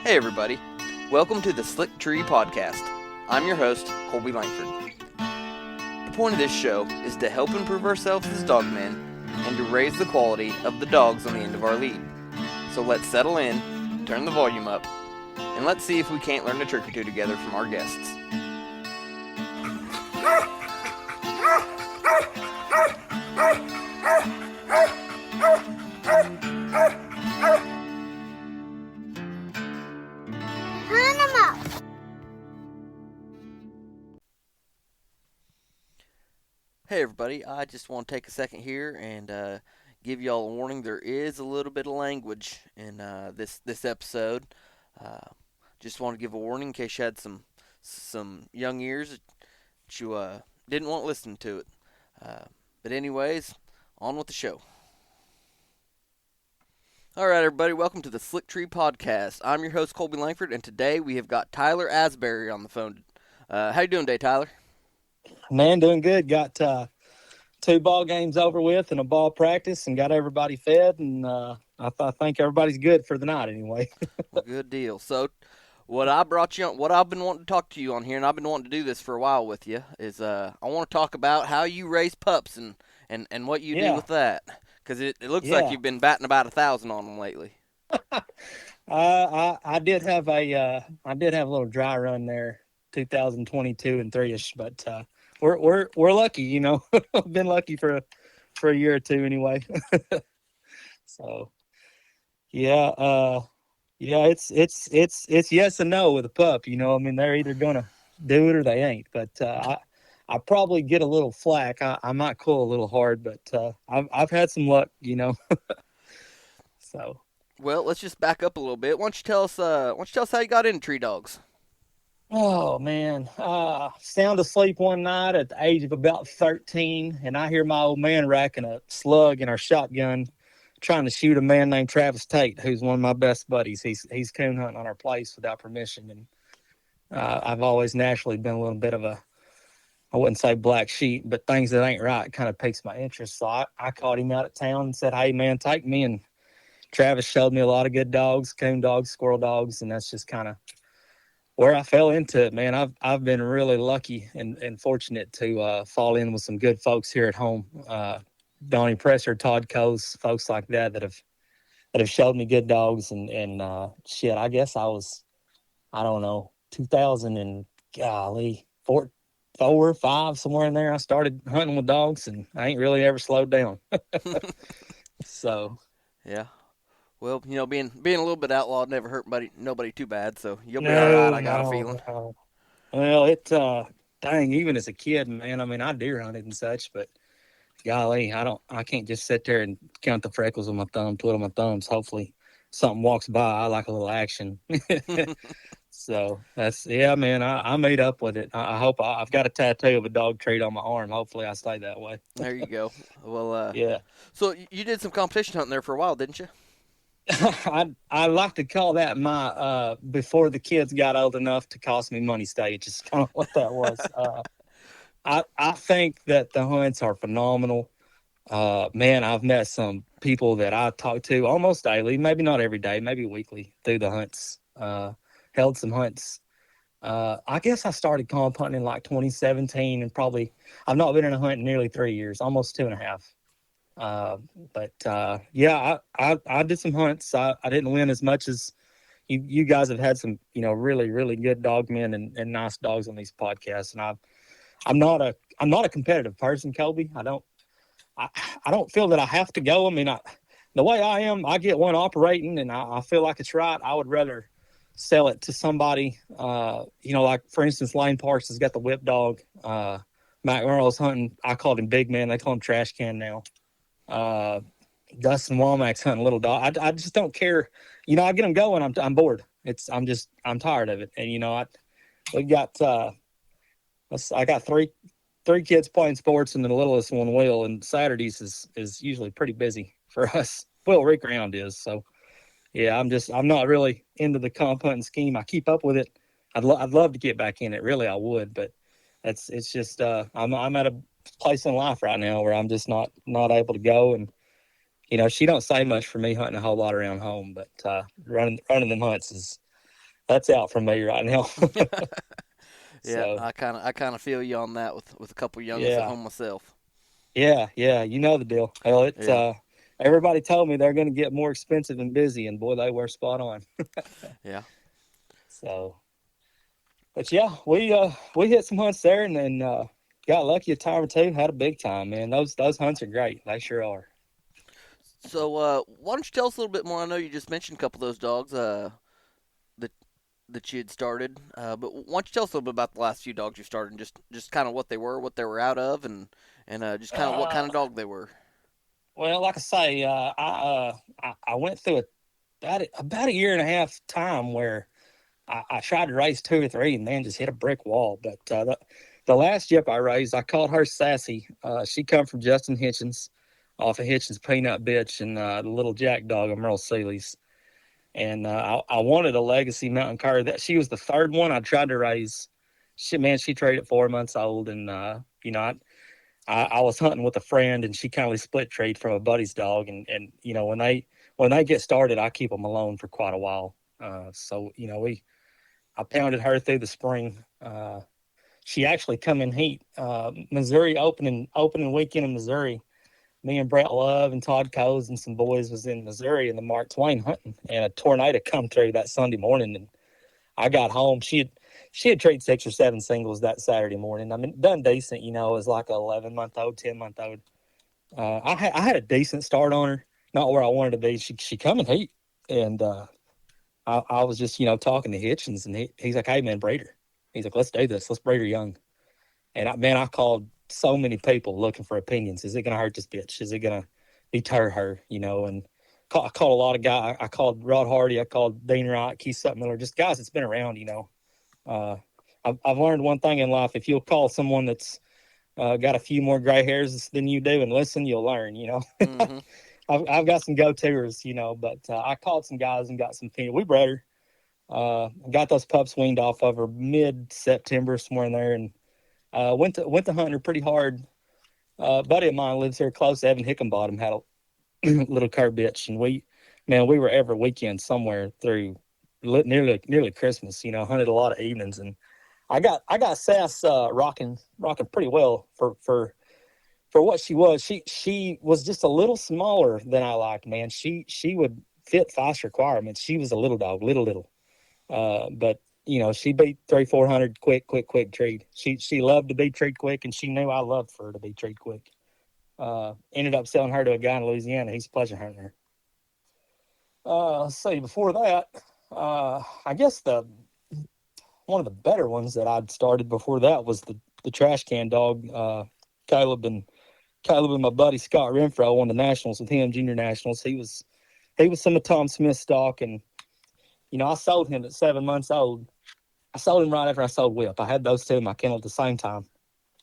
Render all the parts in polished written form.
Hey everybody, welcome to the Slick Tree Podcast. I'm your host, Colby Langford. The point of this show is to help improve ourselves as dogmen and to raise the quality of the dogs on the end of our lead. So let's settle in, turn the volume up, and let's see if we can't learn a trick or two together from our guests. Hey everybody, I just want to take a second here and give y'all a warning. There is a little bit of language in this episode. Uh, just want to give a warning in case you had some young ears that you didn't want to listen to it. But anyways, on with the show. All right, everybody, welcome to the Slick Tree Podcast. I'm your host Colby Langford, and today we have got Tyler Asberry on the phone. How you doing today, Tyler? Man, doing good. Got two ball games over with and a ball practice, and got everybody fed. And I think everybody's good for the night anyway. Well, good deal. So, what I brought you on, what I've been wanting to talk to you on here, and I've been wanting to do this for a while with you, is I want to talk about how you raise pups and what you do with that, because it looks like you've been batting about 1,000 on them lately. I did have a little dry run there, 2022 and 3ish, but we're lucky, you know. I've been lucky for a year or two anyway. So yeah, it's yes and no with a pup, you know. I mean, they're either gonna do it or they ain't. But I probably get a little flack. I might call a little hard, but I've had some luck, you know. So. Well, let's just back up a little bit. Why don't you tell us how you got into tree dogs? Oh man, sound asleep one night at the age of about 13, and I hear my old man racking a slug in our shotgun, trying to shoot a man named Travis Tate, who's one of my best buddies. He's coon hunting on our place without permission, and I've always naturally been a little bit of I wouldn't say black sheep, but things that ain't right kind of piques my interest. So I caught him out of town and said, "Hey man, take me." And Travis showed me a lot of good dogs, coon dogs, squirrel dogs, and that's just kind of where I fell into it, man. I've been really lucky and fortunate to fall in with some good folks here at home. Donnie Presser, Todd Coase, folks like that have showed me good dogs, and shit. I guess I don't know, 2000 and golly, 4 or 5, somewhere in there. I started hunting with dogs, and I ain't really ever slowed down. So yeah. Well, you know, being a little bit outlawed never hurt nobody too bad, so you'll be all right. I got a feeling. No. Well, dang, even as a kid, man. I mean, I deer hunted and such, but golly, I can't just sit there and count the freckles with my thumb, twiddle my thumbs. Hopefully, something walks by. I like a little action. So man. I made up with it. I hope I've got a tattoo of a dog treat on my arm. Hopefully, I stay that way. There you go. Well, yeah. So you did some competition hunting there for a while, didn't you? I like to call that my before the kids got old enough to cost me money stage. Is kind of what that was. I think that the hunts are phenomenal. Man, I've met some people that I talk to almost daily, maybe not every day, maybe weekly through the hunts. Held some hunts. I guess I started comp hunting in like 2017, and probably I've not been in a hunt in nearly 3 years, almost 2.5. Yeah, I did some hunts. I didn't win as much as you guys have had some, you know, really, really good dog men and nice dogs on these podcasts. And I'm not a competitive person, Colby. I don't feel that I have to go. I mean, the way I am, I get one operating and I feel like it's right. I would rather sell it to somebody, you know, like for instance, Lane Parks has got the whip dog. Matt Merle's hunting. I called him Big Man. They call him Trash Can now. Dustin Womack's hunting little dog. I just don't care. You know, I get them going. I'm bored. I'm tired of it. And you know, I got three kids playing sports, and the littlest one will. And Saturdays is usually pretty busy for us. Well, Rick Round is. So yeah, I'm not really into the comp hunting scheme. I keep up with it. I'd love to get back in it. Really, I would, but it's just I'm at a place in life right now where I'm just not able to go. And you know, she don't say much for me hunting a whole lot around home, but running them hunts that's out from me right now. Yeah, So I kind of feel you on that with a couple youngins at yeah, home myself. yeah, you know the deal. Well, it's Yeah, everybody told me they're going to get more expensive and busy, and boy, they were spot on. yeah. So, but yeah, we hit some hunts there, and then got lucky a time or two. Had a big time, man. Those hunts are great. They sure are. So why don't you tell us a little bit more? I know you just mentioned a couple of those dogs that that you had started, but why don't you tell us a little bit about the last few dogs you started, and just kind of what they were out of, and just kind of what kind Uh, of dog they were. well, like I say, I went through about a year and a half time where I tried to raise two or three and then just hit a brick wall. But the last Jip I raised, I called her Sassy. She come from Justin Hitchens, off of Hitchens Peanut Bitch, and the little Jack dog of Merle Seeley's. And I wanted a legacy mountain cur. That she was the third one I tried to raise. She traded 4 months old, and I was hunting with a friend, and she kind of split trade from a buddy's dog, and when they get started, I keep them alone for quite a while. So we I pounded her through the spring. She actually come in heat. Missouri opening weekend in Missouri. Me and Brett Love and Todd Coles and some boys was in Missouri in the Mark Twain hunting, and a tornado come through that Sunday morning. And I got home. She had traded 6 or 7 singles that Saturday morning. I mean, done decent. It was like a 11-month-old, 10-month-old. I had a decent start on her, not where I wanted to be. She come in heat, and I was just talking to Hitchens, and he's like, "Hey man, breed her." He's like, "Let's do this. Let's breed her young." And I called so many people looking for opinions. Is it going to hurt this bitch? Is it going to deter her? And I called a lot of guys. I called Rod Hardy. I called Dean Wright, Keith Sutton-Miller, just guys that's been around. Uh, I've learned one thing in life: if you'll call someone that's got a few more gray hairs than you do and listen, you'll learn. Mm-hmm. I've got some go-toers, but I called some guys and got some opinion. We bred her. Got those pups weaned off of her mid-September, somewhere in there, and went to hunting her pretty hard. A buddy of mine lives here close. Evan Hickenbottom had a little cur bitch, and we were every weekend somewhere through nearly Christmas. Hunted a lot of evenings, and I got Sass rocking pretty well for what she was. She was just a little smaller than I liked. Man, she would fit fast requirements. She was a little dog, little. But she beat 300-400 quick treat. She loved to be treat quick, and she knew I loved for her to be treat quick. Ended up selling her to a guy in Louisiana. He's pleasure hunting her. Let's see. Before that, I guess the one of the better ones that I'd started before that was the trash can dog. Caleb and Caleb and my buddy Scott Renfro won the nationals with him, junior nationals. He was some of Tom Smith's stock, and I sold him at 7 months old. I sold him right after I sold Whip. I had those two in my kennel at the same time,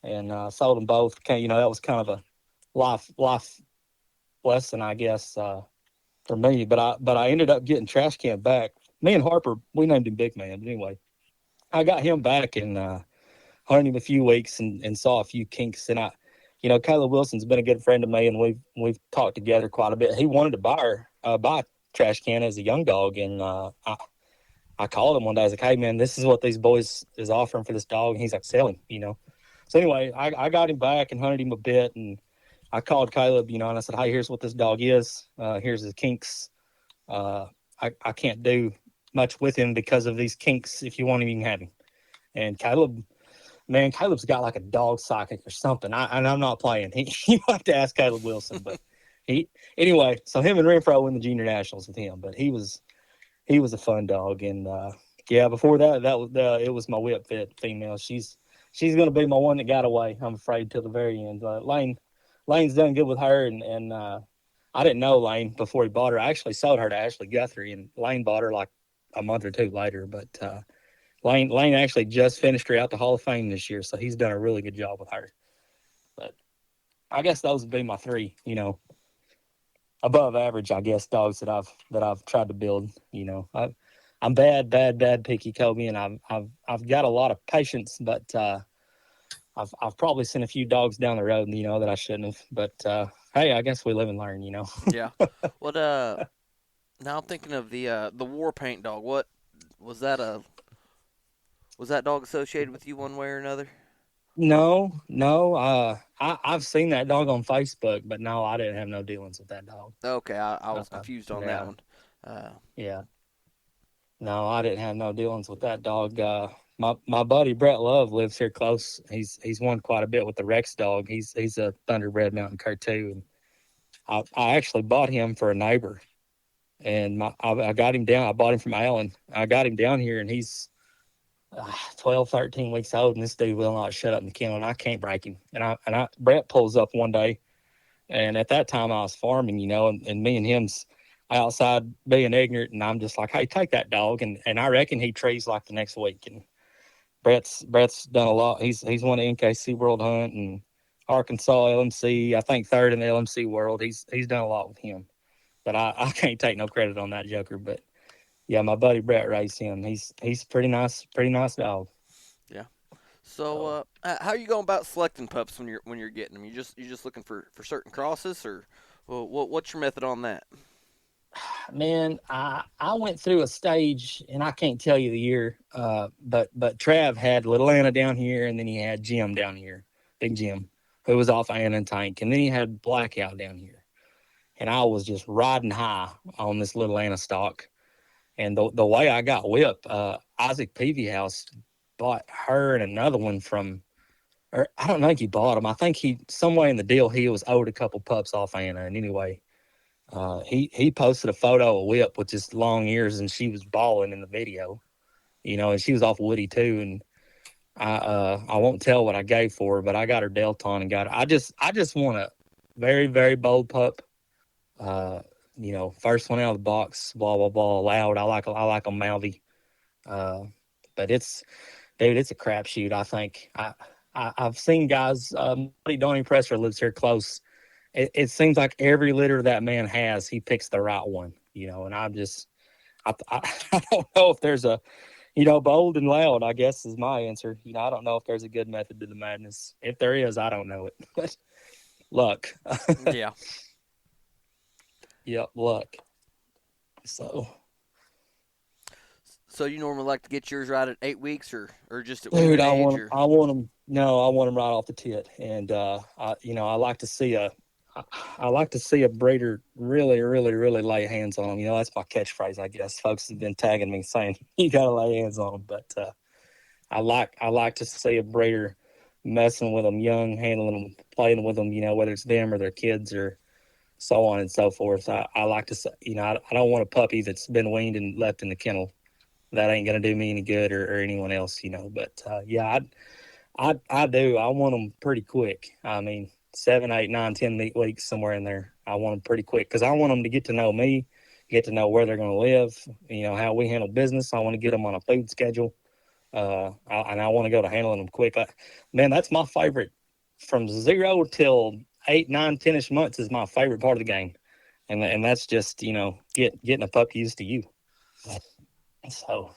and sold them both. That was kind of a life lesson, I guess, for me. But I ended up getting Trash Can back. Me and Harper, we named him Big Man. But anyway, I got him back and hunted him a few weeks and saw a few kinks. And Caleb Wilson's been a good friend of me, and we've talked together quite a bit. He wanted to buy Trash Can as a young dog, and I called him one day. I was like, "Hey man, this is what these boys is offering for this dog." And he's like, "Sell him." So anyway, I got him back and hunted him a bit, and I called Caleb, and I said, "Hey, here's what this dog is. Here's his kinks. Uh, I can't do much with him because of these kinks. If you want him, you can have him." And Caleb's got like a dog psychic or something. And I'm not playing. You have to ask Caleb Wilson, but anyway. So him and Renfro win the junior nationals with him, but he was a fun dog. And yeah, before it was my whip fit female. She's going to be my one that got away, I'm afraid, till the very end. Lane's done good with her, and I didn't know Lane before he bought her. I actually sold her to Ashley Guthrie, and Lane bought her like a month or two later. But Lane actually just finished her out to Hall of Fame this year, so he's done a really good job with her. But I guess those would be my three, above average, I guess, dogs that I've tried to build. I'm bad picky, Kobe, and I've got a lot of patience, but I've probably sent a few dogs down the road, that I shouldn't have. But hey, I guess we live and learn. Yeah. What now I'm thinking of the war paint dog. Was that a was that dog associated with you one way or another? No, no. I've seen that dog on Facebook, but no, I didn't have no dealings with that dog. Okay, I was Uh, confused on that yeah, one. Uh, yeah. No, I didn't have no dealings with that dog. My buddy Brett Love lives here close. He's won quite a bit with the Rex dog. He's a Thunderbred Mountain Cur too, and I actually bought him for a neighbor, and I got him down. I bought him from Allen. I got him down here, and he's 12, 13 weeks old, and this dude will not shut up in the kennel, and I can't break him. And Brett pulls up one day, and at that time I was farming, and me and him's outside being ignorant, and I'm just like, hey, take that dog, and I reckon he trees like the next week. And Brett's done a lot. He's won the NKC World Hunt and Arkansas LMC. I think third in the LMC World. He's done a lot with him, but I can't take no credit on that joker. But yeah, my buddy Brett raised him. He's pretty nice dog. yeah. So, So how are you going about selecting pups when you're getting them? You just looking for certain crosses, or what's your method on that? man, I went through a stage, and I can't tell you the year. But Trav had Little Anna down here, and then he had Jim down here, Big Jim, who was off Anna and Tank, and then he had Blackout down here, and I was just riding high on this Little Anna stock. And the way I got whipped, Isaac Peavy House bought her and another one from, or I don't think he bought them. I think he somewhere in the deal he was owed a couple pups off Anna. And anyway, he posted a photo of Whip with just long ears, and she was bawling in the video, and she was off Woody too. And I won't tell what I gave for her, but I got her Delton and got her. I just want a very very bold pup. Uh, first one out of the box, blah blah blah, loud. I like them mouthy. Uh, but dude, it's a crapshoot. I think I've seen guys. Buddy Donnie Presser lives here close. It seems like every litter that man has, he picks the right one. And I don't know if there's a bold and loud. I guess is my answer. I don't know if there's a good method to the madness. If there is, I don't know it. But luck. Yeah. Yep, luck. So, So you normally like to get yours right at 8 weeks, or just at dude, weaning I age, want or I want them. No, I want them right off the tit, and I like to see I like to see a breeder really, really, really lay hands on them. That's my catchphrase, I guess. Folks have been tagging me saying you got to lay hands on them, but I like to see a breeder messing with them young, handling them, playing with them. Whether it's them or their kids or so on and so forth. I like to say, I don't want a puppy that's been weaned and left in the kennel. That ain't gonna do me any good or anyone else. But yeah, I do. I want them pretty quick. I mean, 7, 8, 9, 10 weeks somewhere in there. I want them pretty quick because I want them to get to know me, get to know where they're going to live. How we handle business. I want to get them on a food schedule, and I want to go to handling them quick. Man, that's my favorite. From 0 till 8, 9, 10ish months is my favorite part of the game, and that's just getting a pup used to you. So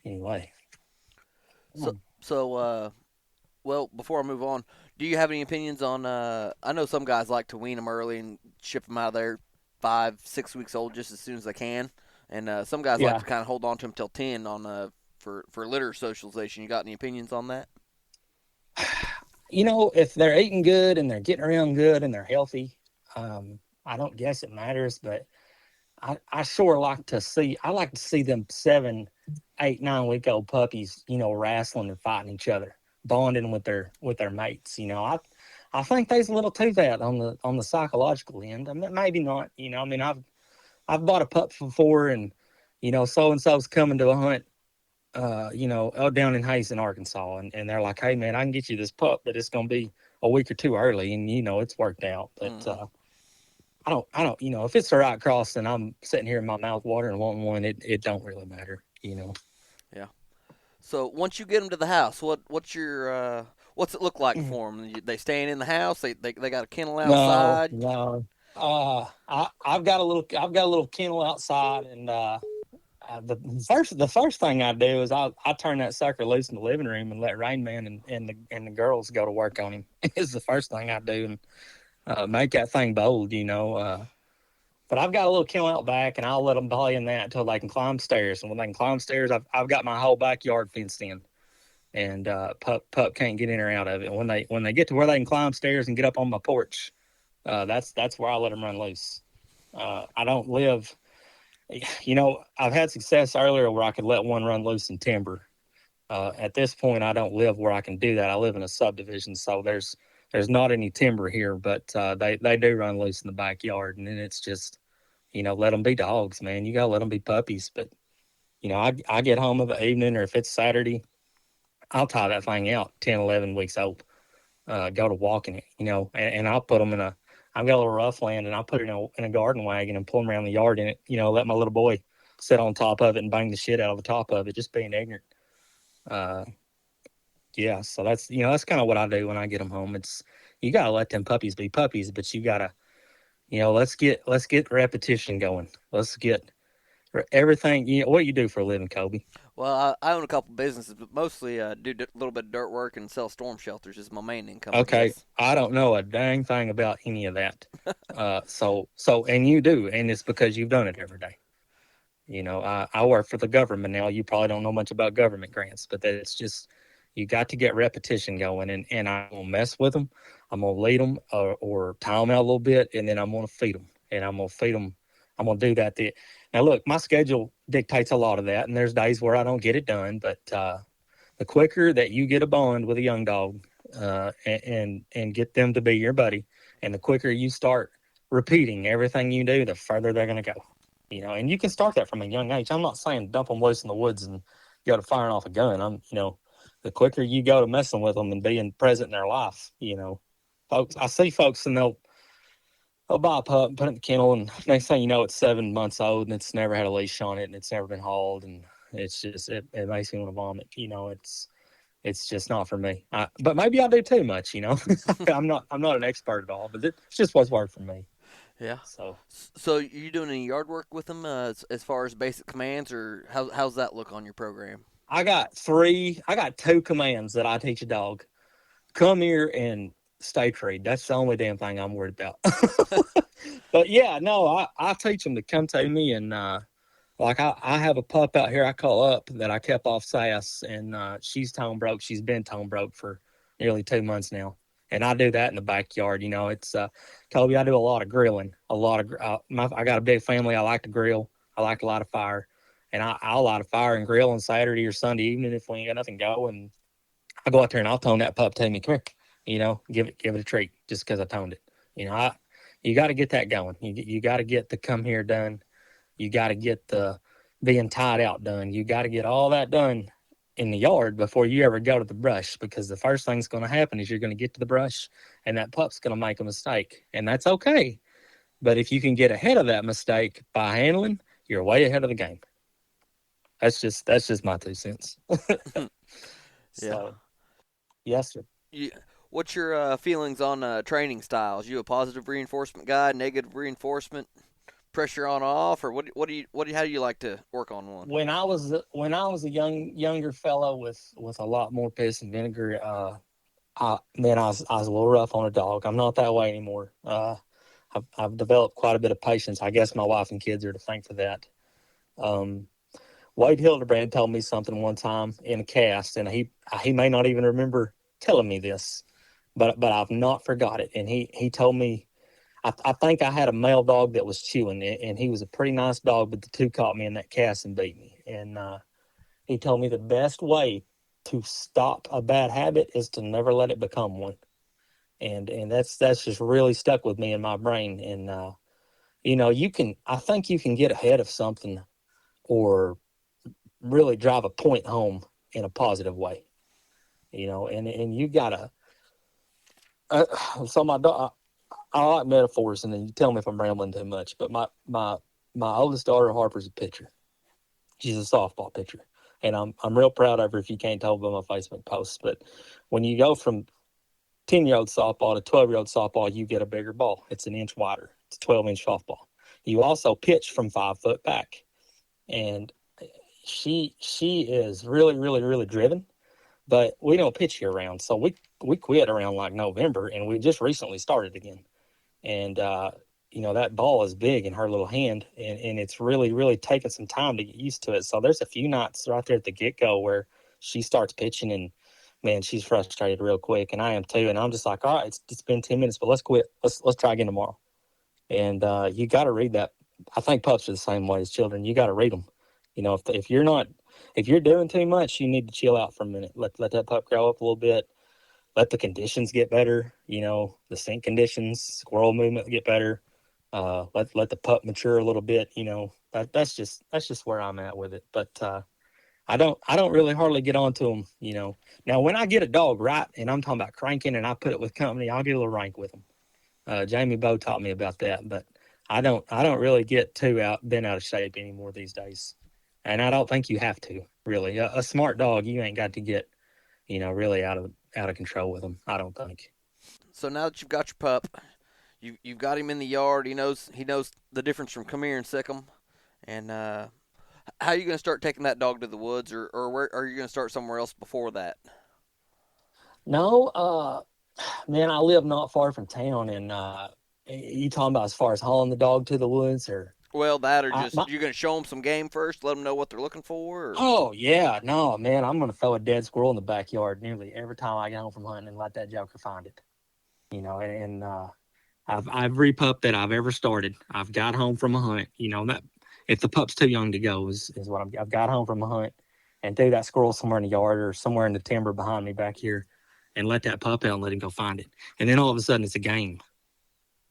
anyway. so so. Well, before I move on, do you have any opinions on? I know some guys like to wean them early and ship them out of there 5, 6 weeks old just as soon as they can, and some guys like Yeah. to kind of hold on to them till 10 on for litter socialization. You got any opinions on that? If they're eating good and they're getting around good and they're healthy, I don't guess it matters, but I sure like to see them 7, 8, 9 week old puppies, wrestling and fighting each other, bonding with their mates. I think there's a little to that on the psychological end. I mean, maybe not. I mean, I've bought a pup before, and so and so's coming to a hunt, down in Hazen, Arkansas, and they're like, "Hey, man, I can get you this pup, but it's gonna be a week or two early," and it's worked out. But Mm-hmm. I don't, if it's the right cross, and I'm sitting here in my mouth watering wanting one, it don't really matter. Yeah. So once you get them to the house, what's it look like for them? They staying in the house? They got a kennel No, outside? no. I've got a little kennel outside, and the first thing I do is I turn that sucker loose in the living room and let Rain Man and the girls go to work on him. Is the first thing I do, and make that thing bold. But I've got a little kennel out back, and I'll let them play in that until they can climb stairs. And when they can climb stairs, I've got my whole backyard fenced in, and pup can't get in or out of it. When they get to where they can climb stairs and get up on my porch, that's where I let them run loose. I don't live. I've had success earlier where I could let one run loose in timber. At this point, I don't live where I can do that. I live in a subdivision, so there's not any timber here, but they do run loose in the backyard, and then it's just let them be dogs, man. You gotta let them be puppies. But I get home of the evening, or if it's Saturday, I'll tie that thing out 10, 11 weeks old. Go to walking it, and I'll put them in a. I've got a little rough land, and I'll put it in a garden wagon and pull them around the yard in it. Let my little boy sit on top of it and bang the shit out of the top of it, just being ignorant. Uh, yeah, so that's kind of what I do when I get them home. It's you gotta let them puppies be puppies, but you gotta let's get repetition going. Let's get everything. What do you do for a living, Kobe? Well, I own a couple businesses, but mostly do a little bit of dirt work and sell storm shelters is my main income, I Okay, guess. I don't know a dang thing about any of that. And you do, and it's because you've done it every day. I work for the government now. You probably don't know much about government grants, but that it's just you got to get repetition going, and I'm gonna mess with them. I'm gonna lead them or tie them out a little bit, and then I'm gonna feed them, and I'm gonna feed them. I'm gonna do that. Now, look, my schedule dictates a lot of that, and there's days where I don't get it done. But the quicker that you get a bond with a young dog, and get them to be your buddy, and the quicker you start repeating everything you do, the further they're gonna go. And you can start that from a young age. I'm not saying dump them loose in the woods and go to firing off a gun. The quicker you go to messing with them and being present in their life, folks, I see folks and they'll buy a pup, put it in the kennel, and next thing you know, it's 7 months old and it's never had a leash on it and it's never been hauled. And it's just, it makes me want to vomit. It's just not for me. But maybe I do too much, I'm not an expert at all, but it's just what's worked for me. Yeah. So So you doing any yard work with them as far as basic commands, or how's that look on your program? I got two commands that I teach a dog. Come here and stay treed. That's the only damn thing I'm worried about. But yeah, no, I teach them to come to me and like I have a pup out here I call up that I kept off sass, and she's tone broke. She's been tone broke for nearly 2 months now. And I do that in the backyard. It's Kobe. I do a lot of grilling. I got a big family. I like to grill. I like to light a fire, and I'll light a fire and grill on Saturday or Sunday evening if we ain't got nothing going. I go out there and I'll tone that pup to me. Come here, give it a treat just because I toned it. You got to get that going. You got to get the come here done. You got to get the being tied out done. You got to get all that done in the yard before you ever go to the brush, because the first thing's going to happen is you're going to get to the brush and that pup's going to make a mistake, and that's okay. But if you can get ahead of that mistake by handling, you're way ahead of the game. That's just my 2 cents. Yeah. So yes, sir. You, what's your feelings on training styles? You a positive reinforcement guy, negative reinforcement, pressure on off, or how do you like to work on one? When I was a younger fellow with a lot more piss and vinegar, man, I was a little rough on a dog. I'm not that way anymore. I've developed quite a bit of patience. I guess my wife and kids are to thank for that. Um, Wade Hildebrand told me something one time in a cast, and he may not even remember telling me this, but I've not forgot it. And he told me, I think I had a male dog that was chewing, and he was a pretty nice dog, but the two caught me in that cast and beat me. And he told me the best way to stop a bad habit is to never let it become one. And that's just really stuck with me in my brain. And I think you can get ahead of something or really drive a point home in a positive way. And you gotta. Uh, so my dog, I like metaphors, and then you tell me if I'm rambling too much. But my oldest daughter Harper's a pitcher. She's a softball pitcher, and I'm real proud of her. If you can't tell by my Facebook posts, but when you go from 10-year-old softball to 12-year-old softball, you get a bigger ball. It's an inch wider. It's a 12-inch softball. You also pitch from 5 foot back, and she is really, really, really driven. But we don't pitch year round, so we quit around like November, and we just recently started again. And that ball is big in her little hand, and it's really, really taking some time to get used to it. So there's a few nights right there at the get go where she starts pitching, and man, she's frustrated real quick, and I am too. And I'm just like, all right, it's been 10 minutes, but let's quit. Let's try again tomorrow. And you got to read that. I think pups are the same way as children. You got to read them. If you're not, if you're doing too much, you need to chill out for a minute. Let that pup grow up a little bit. Let the conditions get better. The scent conditions, squirrel movement get better. Let the pup mature a little bit. That's just where I'm at with it. But I don't really hardly get onto them. Now when I get a dog right, and I'm talking about cranking, and I put it with company, I'll get a little rank with them. Jamie Bowe taught me about that, but I don't really get too bent out of shape anymore these days, and I don't think you have to really. A smart dog, you ain't got to get really out of control with them. I don't think. So now that you've got your pup, you've got him in the yard. He knows the difference from come here and sick 'em. And how are you going to start taking that dog to the woods, or where are you going to start somewhere else before that? No, man, I live not far from town, and you talking about as far as hauling the dog to the woods, or Well, that or I, just my, you're going to show them some game first, let them know what they're looking for. Or... oh yeah, no, man, I'm gonna throw a dead squirrel in the backyard nearly every time I get home from hunting and let that joker find it. And I've every pup that I've ever started, I've got home from a hunt. That if the pup's too young to go is what I've got home from a hunt, and threw that squirrel somewhere in the yard or somewhere in the timber behind me back here, and let that pup out and let him go find it. And then all of a sudden it's a game.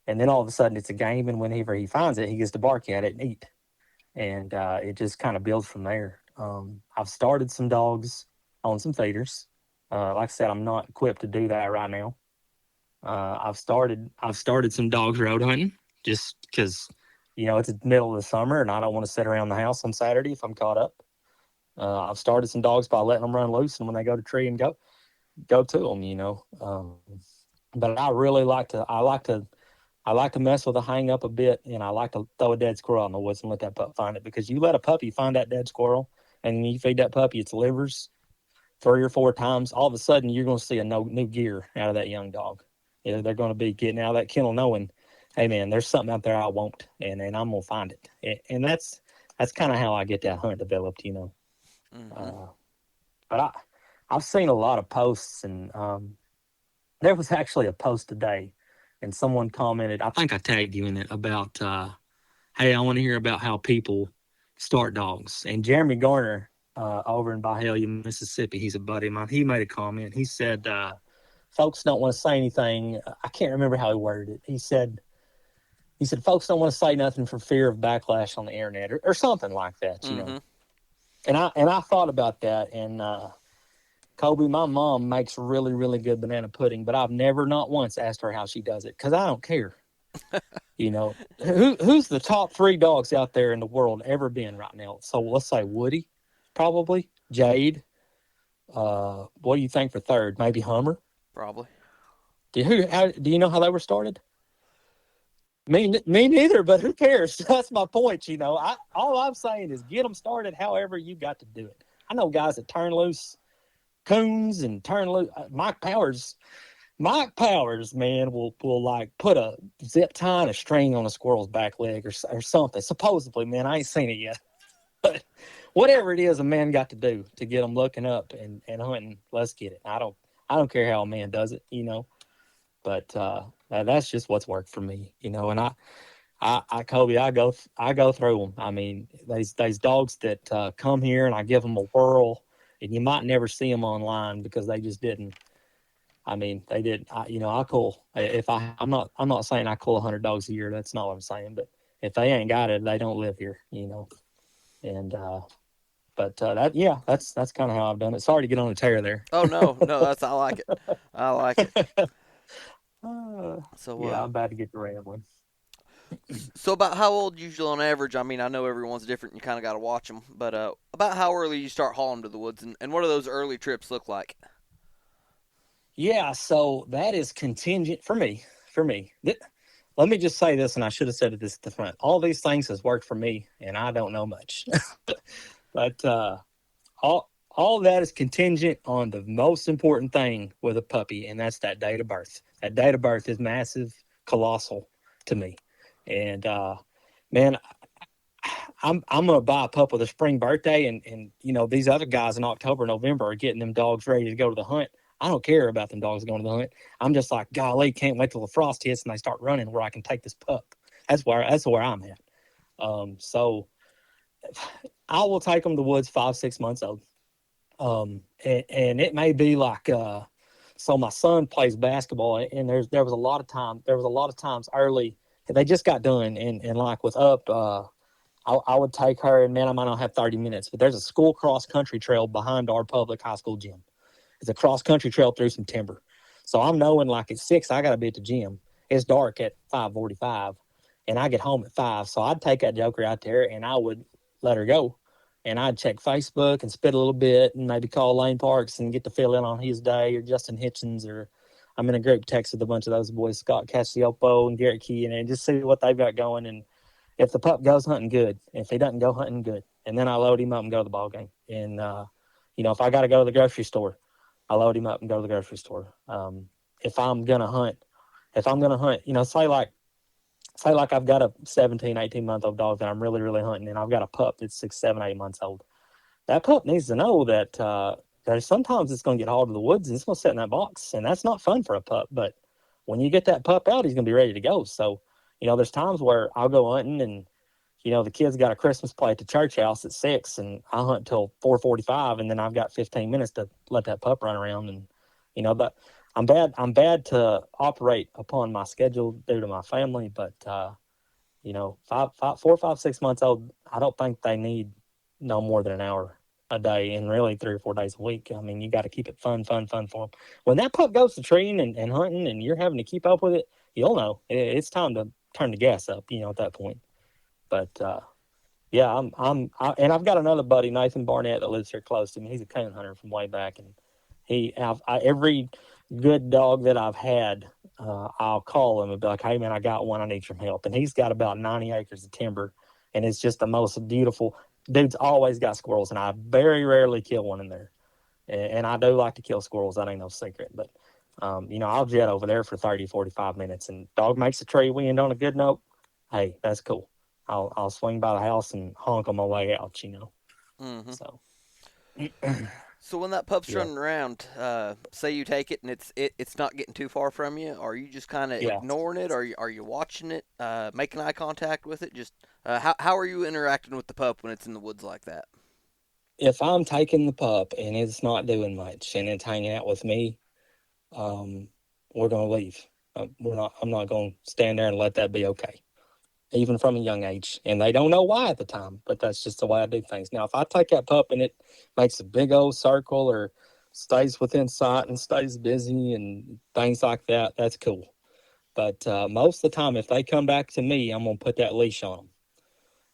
And then all of a sudden it's a game, and whenever he finds it, he gets to bark at it and eat, and it just kind of builds from there. I've started some dogs on some feeders. Like I said, I'm not equipped to do that right now. I've started some dogs road hunting just because it's the middle of the summer and I don't want to sit around the house on Saturday if I'm caught up. I've started some dogs by letting them run loose, and when they go to tree and go to them. But I really I like to mess with a hang up a bit, and I like to throw a dead squirrel out in the woods and let that pup find it, because you let a puppy find that dead squirrel and you feed that puppy its livers 3 or 4 times, all of a sudden you're going to see a new gear out of that young dog. They're going to be getting out of that kennel knowing, hey man, there's something out there I want, and I'm going to find it. And that's kind of how I get that hunt developed. Mm-hmm. Uh, but I've seen a lot of posts, and there was actually a post today, and someone commented, I think I tagged you in it, about hey, I want to hear about how people start dogs. And Jeremy Garner, over in Byhalia, Mississippi, he's a buddy of mine. He made a comment. He said, folks don't want to say anything. I can't remember how he worded it. He said folks don't want to say nothing for fear of backlash on the internet, or something like that. Mm-hmm. And I thought about that, and Kobe, my mom makes really, really good banana pudding, but I've never, not once, asked her how she does it, because I don't care. Who's the top 3 dogs out there in the world ever been right now? So let's say Woody, probably Jade. What do you think for third? Maybe Hummer. Probably. Do you know how they were started? Me neither. But who cares? That's my point. All I'm saying is get them started. However you got to do it. I know guys that turn loose coons and turn loose. Mike Powers, man, will like put a zip tie and a string on a squirrel's back leg, or something. Supposedly, man, I ain't seen it yet. But whatever it is a man got to do to get them looking up and hunting, let's get it. I don't care how a man does it. But that's just what's worked for me. And Kobe, I go through them. I mean, these dogs that come here, and I give them a whirl, and you might never see them online because they just didn't. I mean, they did. I cull. If I'm not saying I cull 100 dogs a year. That's not what I'm saying. But if they ain't got it, they don't live here. And but that's kind of how I've done it. Sorry to get on a tear there. Oh no, no, I like it. I like it. So Yeah, I'm about to get to rambling. so about how old usually on average? I mean, I know everyone's different. You kind of got to watch them, but about how early you start hauling to the woods, and what do those early trips look like? Yeah, so that is contingent for me. For me, let me just say this, and I should have said it this at the front. All these things has worked for me, and I don't know much, but all that is contingent on the most important thing with a puppy, and that's that date of birth. That date of birth is massive, colossal to me. And man, I'm gonna buy a pup with a spring birthday, and these other guys in October, November are getting them dogs ready to go to the hunt. I don't care about them dogs going to the hunt. I'm just like, golly, can't wait till the frost hits and they start running where I can take this pup. That's where I'm at. So I will take them to the woods 5, 6 months old. And it may be like so my son plays basketball, and there was a lot of times early they just got done, and like with up I would take her, and man, I might not have 30 minutes, but there's a school cross country trail behind our public high school gym. It's a cross country trail through some timber. So I'm knowing like at 6, I got to be at the gym. It's dark at 5:45, and I get home at 5. So I'd take that joker out there, and I would let her go. And I'd check Facebook and spit a little bit and maybe call Lane Parks and get to fill in on his day, or Justin Hitchens, or I'm in a group text with a bunch of those boys, Scott Cassiopo and Garrett Key, and just see what they've got going. And if the pup goes hunting, good. If he doesn't go hunting, good. And then I load him up and go to the ball game. And if I got to go to the grocery store, I load him up and go to the grocery store. If I'm gonna hunt, say like I've got a 17, 18 month old dog that I'm really, really hunting, and I've got a pup that's 6, 7, 8 months old. That pup needs to know that sometimes it's going to get hauled to the woods and it's going to sit in that box, and that's not fun for a pup. But when you get that pup out, he's going to be ready to go. So, there's times where I'll go hunting, and the kids got a Christmas play at the church house at 6, and I hunt till 4:45, and then I've got 15 minutes to let that pup run around, and but I'm bad to operate upon my schedule due to my family, but 4, 5, 6 months old, I don't think they need no more than an hour a day, and really 3 or 4 days a week. I mean, you got to keep it fun, fun, fun for them. When that pup goes to treeing and hunting, and you're having to keep up with it, you'll know it's time to turn the gas up. At that point. But yeah, and I've got another buddy, Nathan Barnett, that lives here close to me. He's a coon hunter from way back, and every good dog that I've had, I'll call him and be like, "Hey man, I got one. I need some help." And he's got about 90 acres of timber, and it's just the most beautiful. Dude's always got squirrels, and I very rarely kill one in there. And I do like to kill squirrels. That ain't no secret, but. I'll jet over there for 30, 45 minutes, and dog makes a tree. We end on a good note. Hey, that's cool. I'll swing by the house and honk on my way out. Mm-hmm. So So when that pup's yeah, running around, say you take it and it's not getting too far from you, are you just kind of yeah. ignoring it? Are you watching it, making eye contact with it? Just how are you interacting with the pup when it's in the woods like that? If I'm taking the pup and it's not doing much and it's hanging out with me, um, we're gonna leave. We're not. I'm not gonna stand there and let that be okay, even from a young age. And they don't know why at the time, but that's just the way I do things. Now, if I take that pup and it makes a big old circle or stays within sight and stays busy and things like that, that's cool. But most of the time, if they come back to me, I'm gonna put that leash on them,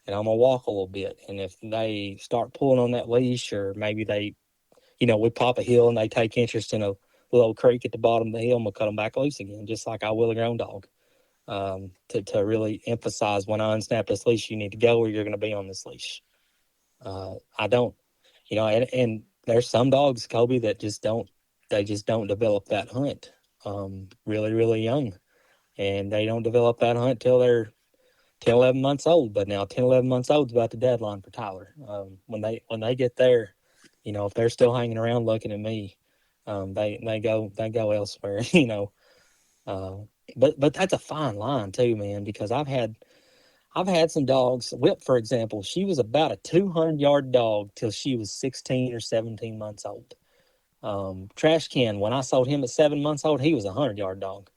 and I'm gonna walk a little bit. And if they start pulling on that leash, or maybe we pop a hill and they take interest in a little creek at the bottom of the hill, I'm gonna cut them back loose again, just like I will a grown dog. To really emphasize, when I unsnap this leash, you need to go, or you're gonna be on this leash. I don't, and there's some dogs, Kobe, that just don't develop that hunt really, really young, and they don't develop that hunt till they're 10, 11 months old. But now 10, 11 months old is about the deadline for Tyler. When they get there, if they're still hanging around looking at me, they go elsewhere. Uh, but that's a fine line too, man, because I've had some dogs. Whip, for example, she was about a 200-yard dog till she was 16 or 17 months old. Trash Can, when I sold him at 7 months old, he was a 100-yard dog.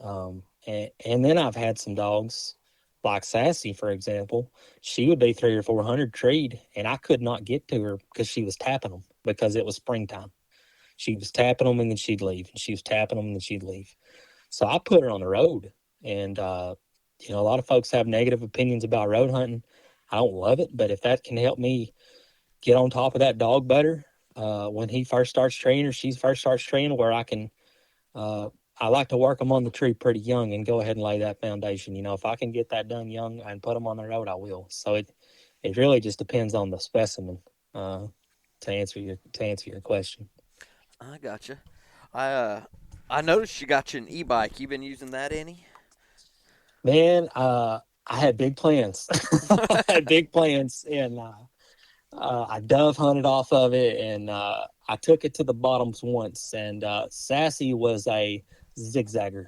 And then I've had some dogs like Sassy, for example. She would be 3 or 400 treed, and I could not get to her because she was tapping them because it was springtime. She was tapping them and then she'd leave, and she was tapping them and then she'd leave. So I put her on the road, and a lot of folks have negative opinions about road hunting. I don't love it, but if that can help me get on top of that dog better when he first starts training, or she first starts training, where uh, I like to work them on the tree pretty young and go ahead and lay that foundation. If I can get that done young and put them on the road, I will. So it really just depends on the specimen. Uh, to answer your question. I gotcha. I noticed you got you an e-bike. You been using that any? Man, I had big plans. I had big plans, and I dove hunted off of it, and I took it to the bottoms once. And Sassy was a zigzagger,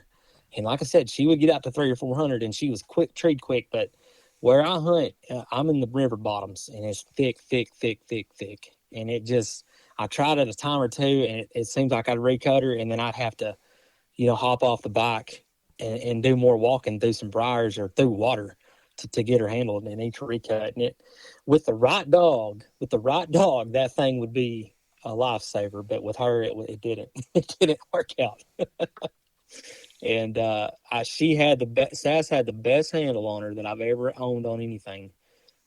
and like I said, she would get out to 300 or 400, and she was quick, treed quick. But where I hunt, I'm in the river bottoms, and it's thick, thick, thick, thick, thick, and it just. I tried it a time or two, and it seems like I'd recut her, and then I'd have to, hop off the bike and do more walking through some briars or through water to get her handled and each recut. And it, with the right dog, that thing would be a lifesaver. But with her, it didn't. It didn't work out. And she had the best. Sass had the best handle on her that I've ever owned on anything.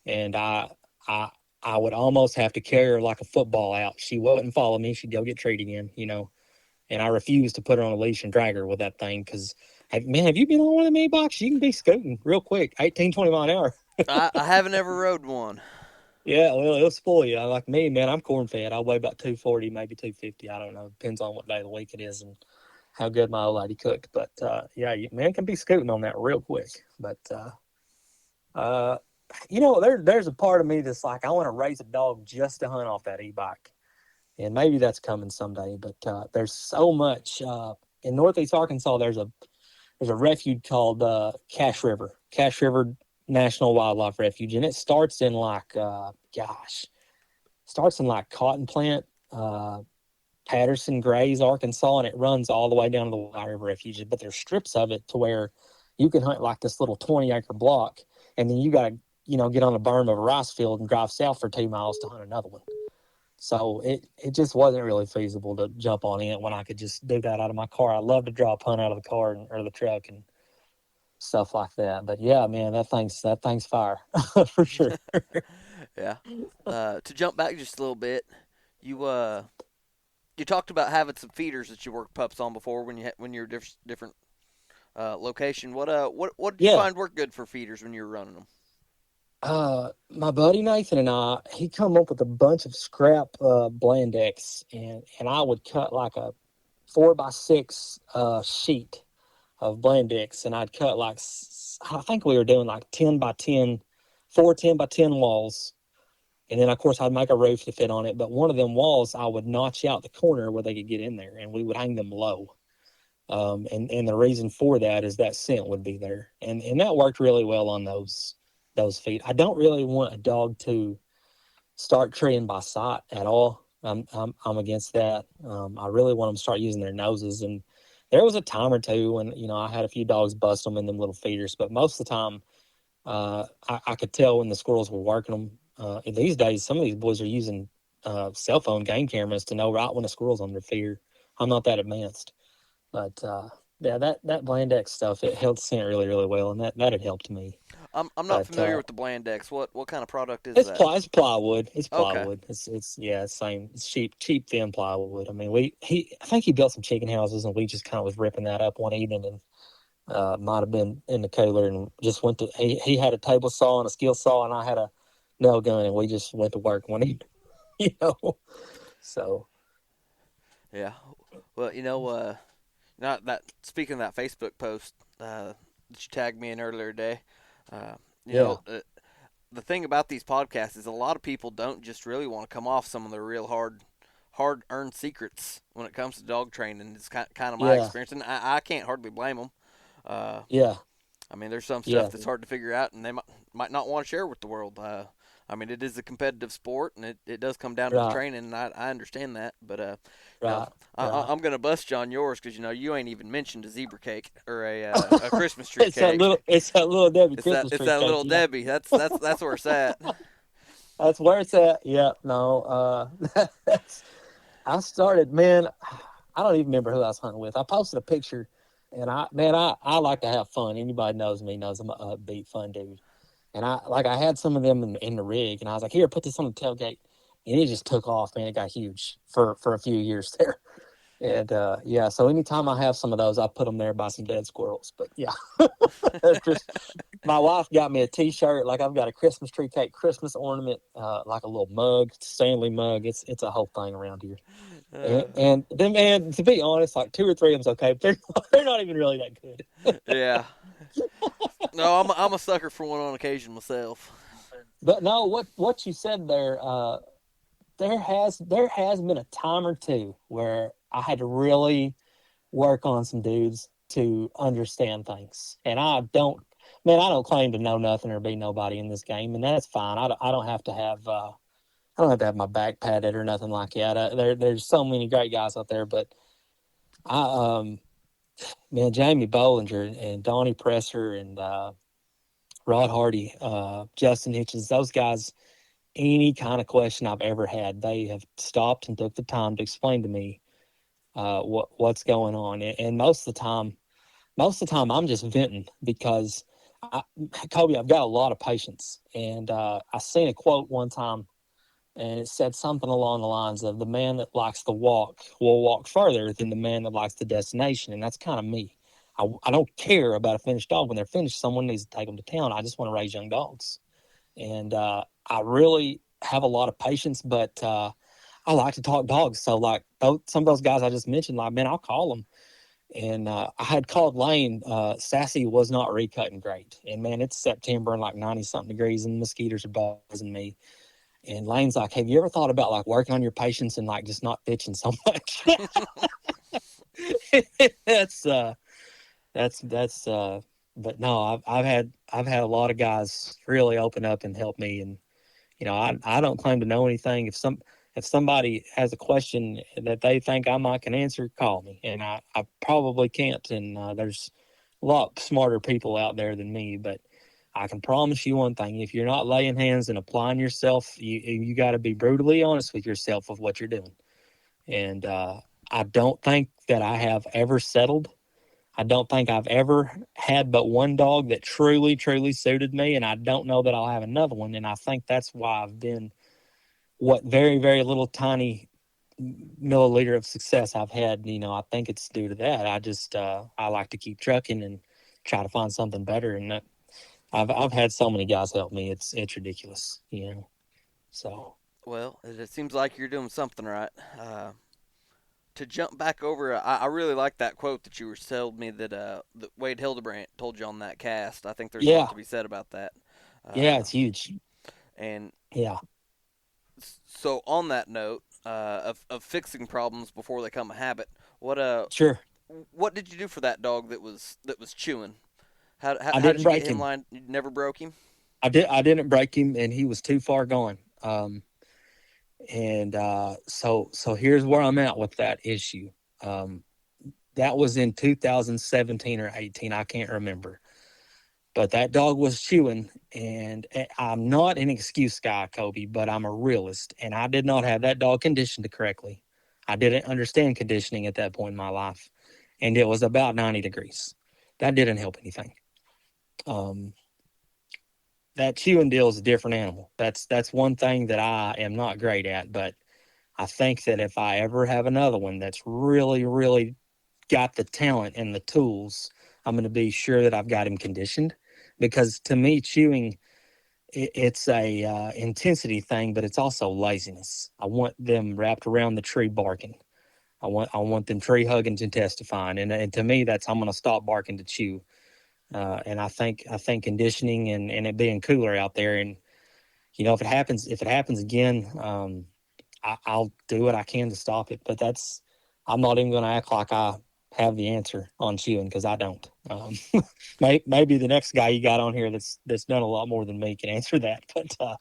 And I, I would almost have to carry her like a football out. She wouldn't follow me. She'd go get treat again. And I refused to put her on a leash and drag her with that thing because, man, have you been on one of them e-bikes? You can be scooting real quick, 18, 20 mile an hour. I haven't ever rode one. Yeah, well, it'll spoil you. Like me, man, I'm corn fed. I weigh about 240, maybe 250. I don't know. Depends on what day of the week it is and how good my old lady cooked. But yeah, man can be scooting on that real quick. But uh, there's a part of me that's like I want to raise a dog just to hunt off that e-bike, and maybe that's coming someday. But there's so much in Northeast Arkansas. There's a refuge called Cache River National Wildlife Refuge, and it starts in like Cotton Plant, Patterson, Grays, Arkansas, and it runs all the way down to the White River Refuge. But there's strips of it to where you can hunt like this little 20-acre block, and then you got to get on the berm of a rice field and drive south for 2 miles to hunt another one. So it just wasn't really feasible to jump on it when I could just do that out of my car. I love to drop hunt out of the car or the truck and stuff like that. But yeah, man, that thing's fire for sure. Yeah. To jump back just a little bit, you talked about having some feeders that you worked pups on before when you're different location. What did you Yeah. find worked good for feeders when you were running them? My buddy Nathan and he come up with a bunch of scrap Blandex, and I would cut like a 4x6 sheet of Blandex, and I'd cut like I think we were doing like 10x10, 4 10x10 walls, and then of course I'd make a roof to fit on it. But one of them walls I would notch out the corner where they could get in there, and we would hang them low. And the reason for that is that scent would be there, and that worked really well on those feet. I don't really want a dog to start treeing by sight at all. I'm against that. I really want them to start using their noses. And there was a time or two when I had a few dogs bust them in them little feeders, but most of the time I could tell when the squirrels were working them. These days, some of these boys are using cell phone game cameras to know right when a squirrel's on their feeder. I'm not that advanced, but yeah, that Blandex stuff, it held scent really, really well, and that had helped me. I'm not But familiar with the Blandex. What kind of product is it's that? it's plywood. It's Okay. plywood. It's yeah, it's same. It's cheap thin plywood. I mean, I think he built some chicken houses, and we just kind of was ripping that up one evening, and might have been in the cooler, and just went to. He had a table saw and a skill saw, and I had a nail gun, and we just went to work one evening. You know, so Yeah. Well, not that speaking of that Facebook post that you tagged me in earlier today, uh, you yeah, know, the thing about these podcasts is a lot of people don't just really want to come off some of their real hard earned secrets when it comes to dog training. It's kind of my yeah, experience, and I can't hardly blame them. Uh, yeah, I mean, there's some stuff yeah, that's hard to figure out, and they might not want to share with the world. I mean, it is a competitive sport, and it does come down to the right, training, and I understand that. But you know, right, right. I'm gonna bust you on yours because you ain't even mentioned a zebra cake or a Christmas tree cake. It's that little Debbie It's that Christmas it's tree that cake. little Yeah, Debbie. That's where it's at. that's where it's at. Yeah, no, that's I started, man. I don't even remember who I was hunting with. I posted a picture, and I like to have fun. Anybody knows me knows I'm a upbeat, fun dude. And I had some of them in the rig, and I was like, here, put this on the tailgate, and it just took off, man. It got huge for a few years there. And yeah, so anytime I have some of those, I put them there by some dead squirrels. But yeah, just my wife got me a T-shirt. Like I've got a Christmas tree cake, Christmas ornament, like a little mug, Stanley mug. It's a whole thing around here. Uh, And then, man, to be honest, like two or three of them's okay, but they're not even really that good. yeah. No, I'm a sucker for one on occasion myself. But no, what you said there, there has been a time or two where I had to really work on some dudes to understand things, and I don't claim to know nothing or be nobody in this game, and that's fine. I don't have to have I don't have to have my back padded or nothing like that. There's so many great guys out there, but I man, Jamie Bollinger and Donnie Presser and Rod Hardy, Justin Hitchens, those guys, any kind of question I've ever had, they have stopped and took the time to explain to me what's going on. And most of the time, I'm just venting because I, Kobe, I've got a lot of patience. And I seen a quote one time, and it said something along the lines of the man that likes the walk will walk further than the man that likes the destination. And that's kind of me. I don't care about a finished dog. When they're finished, someone needs to take them to town. I just want to raise young dogs. And I really have a lot of patience, but I like to talk dogs. So, like, some of those guys I just mentioned, like, man, I'll call them. And I had called Lane. Sassy was not recutting great. And man, it's September and like 90 something degrees, and the mosquitoes are buzzing me. And Lane's like, have you ever thought about like working on your patience and like just not bitching so much? that's that's but no, I've had a lot of guys really open up and help me. And I don't claim to know anything. If somebody has a question that they think I might can answer, call me, and I probably can't. And there's a lot smarter people out there than me, but I can promise you one thing: if you're not laying hands and applying yourself, you got to be brutally honest with yourself of what you're doing. And I don't think that I have ever settled. I don't think I've ever had but one dog that truly, truly suited me, and I don't know that I'll have another one. And I think that's why I've been what very, very little tiny milliliter of success I've had. I think it's due to that. I like to keep trucking and try to find something better. And I've had so many guys help me. It's ridiculous. So Well, it seems like you're doing something right. To jump back over, I really like that quote that you were told me that Wade Hildebrandt told you on that cast. I think there's a lot yeah, to be said about that. yeah, Uh, it's huge. and Yeah, so, on that note of fixing problems before they become a habit, what sure. what did you do for that dog that was chewing? I How didn't did you get break him him. lined? You never broke him. I didn't break him, and he was too far gone. And so here's where I'm at with that issue. Um, that was in 2017 or 18. I can't remember. But that dog was chewing, and I'm not an excuse guy, Kobe, but I'm a realist, and I did not have that dog conditioned correctly. I didn't understand conditioning at that point in my life, and it was about 90 degrees. That didn't help anything. Um, that chewing deal is a different animal. That's one thing that I am not great at, but I think that if I ever have another one that's really, really got the talent and the tools, I'm going to be sure that I've got him conditioned. Because to me, chewing it's a intensity thing, but it's also laziness. I want them wrapped around the tree barking. I want them tree hugging and testifying, and to me, that's I'm going to stop barking to chew. And I think conditioning and it being cooler out there, and if it happens again, I'll do what I can to stop it. But I'm not even going to act like I have the answer on chewing because I don't. Maybe the next guy you got on here that's done a lot more than me can answer that. But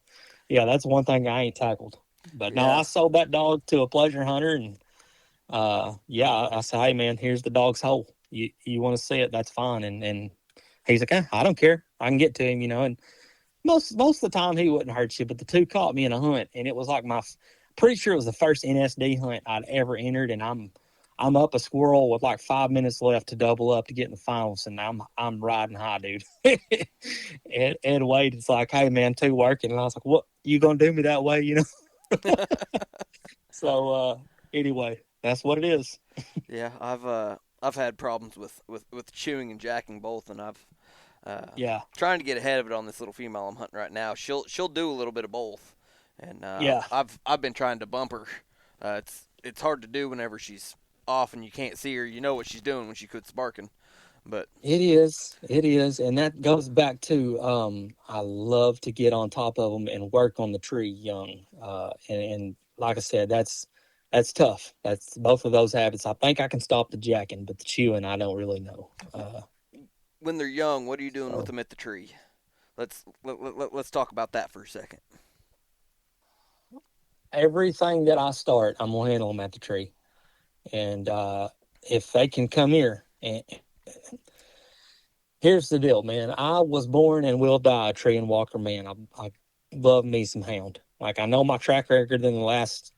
yeah, that's one thing I ain't tackled. But no, I Yeah, sold that dog to a pleasure hunter, and yeah, I said, hey man, here's the dog's hole. You want to see it? That's fine. And he's like, I don't care. I can get to him. And most of the time he wouldn't hurt you, but the two caught me in a hunt, and it was like pretty sure it was the first NSD hunt I'd ever entered, and I'm up a squirrel with like 5 minutes left to double up to get in the finals, and I'm riding high, dude. and Wade is like, hey man, two working, and I was like, what you gonna do me that way? So anyway, that's what it is. yeah. I've had problems with chewing and jacking both, and I've Yeah, trying to get ahead of it on this little female I'm hunting right now. She'll do a little bit of both, and yeah, I've been trying to bump her. It's hard to do whenever she's off and you can't see her. You know what she's doing when she quits barking, But It is, and that goes back to I love to get on top of them and work on the tree young. And like I said, that's tough. That's both of those habits. I think I can stop the jacking, but the chewing, I don't really know. when they're young, what are you doing with So them at the tree? Let's talk about that for a second. everything that I start, I'm gonna handle them at the tree, and if they can come here, and here's the deal, man. I was born and will die a tree and walker man. I love me some hound. Like I know my track record in the last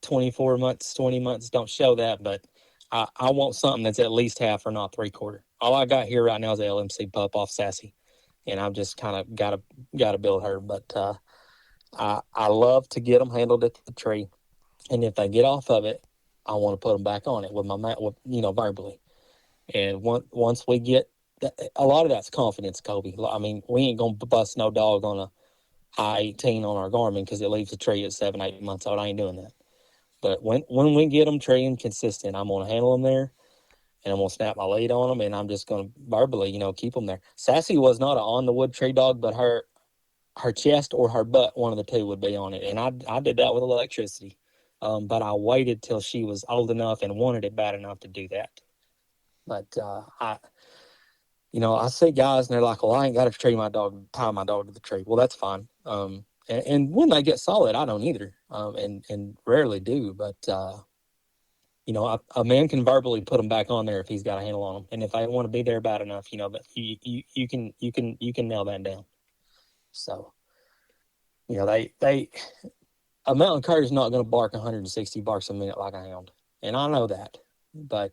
24 months, 20 months don't show that, but I want something that's at least half or not three quarter. All I got here right now is an LMC pup off Sassy, and I'm just kind of gotta build her. But I love to get them handled at the tree, and if they get off of it, I want to put them back on it with with, verbally. And once we get a lot of that's confidence, Kobe. I mean, we ain't gonna bust no dog on a high 18 on our Garmin because it leaves the tree at 7, 8 months old. I ain't doing that. But when we get them treeing consistent, I'm gonna handle them there, and I'm gonna snap my lead on them, and I'm just gonna verbally, keep them there. Sassy was not an on the wood tree dog, but her chest or her butt, one of the two would be on it, and I did that with electricity. But I waited till she was old enough and wanted it bad enough to do that. But I see guys and they're like, "Well, I ain't got to tie my dog to the tree." Well, that's fine. And when they get solid, I don't either, and rarely do. But a man can verbally put them back on there if he's got a handle on them, and if they want to be there bad enough, but you can nail that down. So they a mountain cur is not going to bark 160 barks a minute like a hound, and I know that, but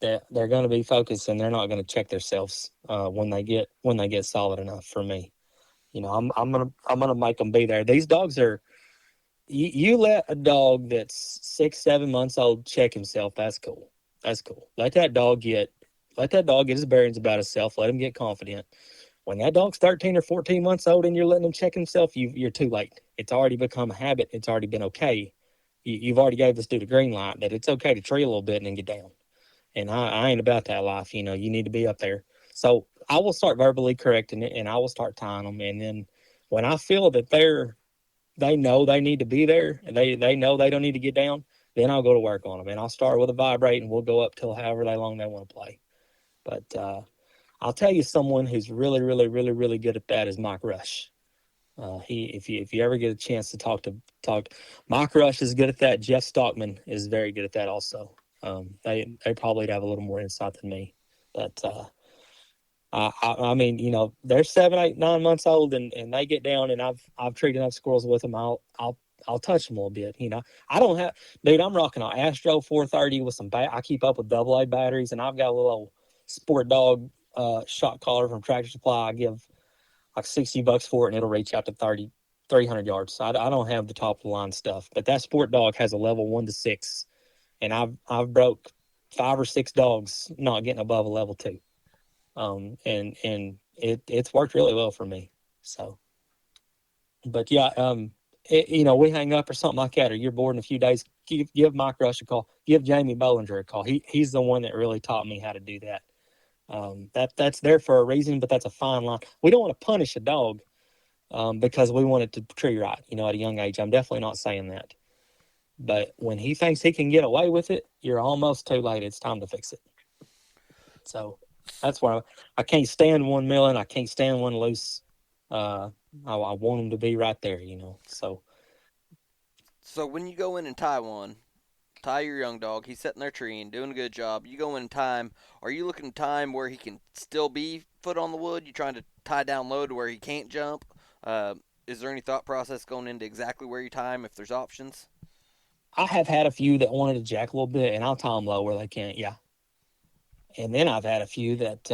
they're going to be focused and they're not going to check themselves when they get solid enough for me. I'm gonna make them be there. These dogs are you let a dog that's 6, 7 months old check himself. That's cool. That's cool. Let that dog get his bearings about himself. Let him get confident. When that dog's 13 or 14 months old and you're letting him check himself, you're too late. It's already become a habit. It's already been okay. You've already gave this dude a green light that it's okay to tree a little bit and then get down. And I ain't about that life. You need to be up there. So I will start verbally correcting it and I will start tying them. And then when I feel that they know they need to be there and they know they don't need to get down, then I'll go to work on them. And I'll start with a vibrate and we'll go up till however long they want to play. But I'll tell you someone who's really, really, really, really good at that is Mike Rush. If you ever get a chance to talk, Mike Rush is good at that. Jeff Stockman is very good at that also. They probably have a little more insight than me, but I mean, they're 7, 8, 9 months old, and they get down, and I've treated enough squirrels with them. I'll touch them a little bit. I don't have, dude. I'm rocking an Astro 430 with some. I keep up with AA batteries, and I've got a little old sport dog shot collar from Tractor Supply. I give like $60 for it, and it'll reach out to 300 yards. So I don't have the top of the line stuff, but that sport dog has a level 1 to 6, and I've broke 5 or 6 dogs not getting above a level 2. And it's worked really well for me. So, but yeah, we hang up or something like that, or you're bored in a few days. Give Mike Rush a call. Give Jamie Bollinger a call. He's the one that really taught me how to do that. That's there for a reason, but that's a fine line. We don't want to punish a dog because we want it to tree right. At a young age. I'm definitely not saying that. But when he thinks he can get away with it, you're almost too late. It's time to fix it. So that's why I can't stand one milling. I can't stand one loose. I want them to be right there. So So when you go in and tie one, tie your young dog. He's sitting there treeing, doing a good job. You go in and tie him. Are you looking to tie him where he can still be foot on the wood? You trying to tie down low to where he can't jump? Uh, is there any thought process going into exactly where you tie him if there's options? I have had a few that wanted to jack a little bit, and I'll tie them low where they can't. Yeah, and then I've had a few that